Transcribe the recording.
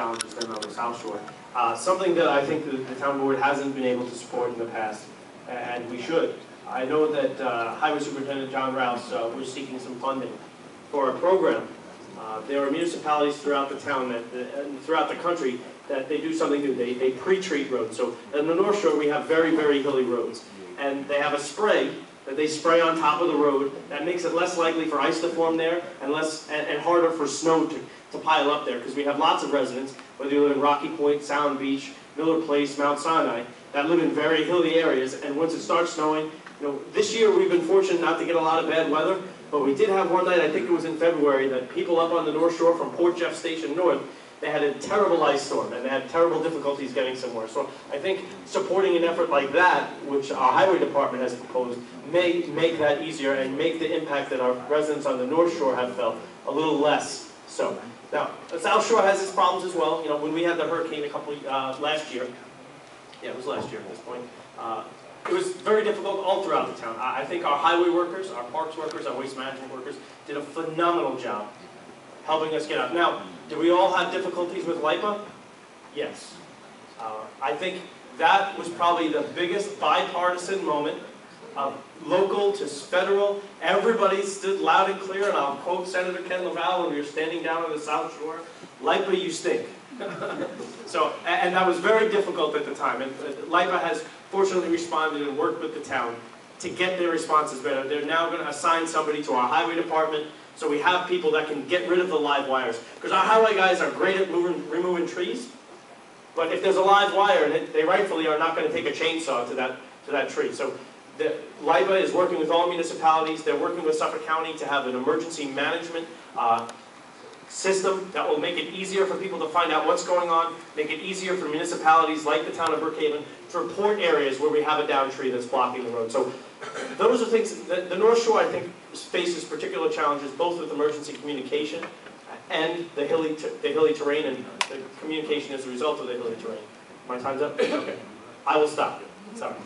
challenges than on the South Shore. Something that I think the town board hasn't been able to support in the past, and we should. I know that Highway Superintendent John Rouse was seeking some funding for a program. There are municipalities throughout the town, throughout the country, that they do something new. They pre-treat roads. So in the North Shore, we have very, very hilly roads. And they have a spray that they spray on top of the road that makes it less likely for ice to form there and harder for snow to pile up there, because we have lots of residents, whether you live in Rocky Point, Sound Beach, Miller Place, Mount Sinai, that live in very hilly areas, and once it starts snowing, this year we've been fortunate not to get a lot of bad weather, but we did have one night, I think it was in February, that people up on the North Shore from Port Jeff Station north, they had a terrible ice storm, and they had terrible difficulties getting somewhere. So I think supporting an effort like that, which our highway department has proposed, may make that easier and make the impact that our residents on the North Shore have felt a little less so. Now, the South Shore has its problems as well. When we had the hurricane last year, yeah, it was last year at this point, it was very difficult all throughout the town. I think our highway workers, our parks workers, our waste management workers did a phenomenal job helping us get out. Now, do we all have difficulties with LIPA? Yes. I think that was probably the biggest bipartisan moment, local to federal. Everybody stood loud and clear, and I'll quote Senator Ken LaValle when we were standing down on the South Shore, "LIPA, you stink." So, and that was very difficult at the time. And LIPA has fortunately responded and worked with the town to get their responses better. They're now going to assign somebody to our highway department, so we have people that can get rid of the live wires. Because our highway guys are great at removing trees, but if there's a live wire in it, they rightfully are not going to take a chainsaw to that tree. So LIPA is working with all municipalities. They're working with Suffolk County to have an emergency management system that will make it easier for people to find out what's going on, make it easier for municipalities like the town of Brookhaven to report areas where we have a downed tree that's blocking the road. So those are things that the North Shore, I think, faces particular challenges, both with emergency communication and the hilly terrain and the communication as a result of the hilly terrain. My time's up? Okay. I will stop. Sorry.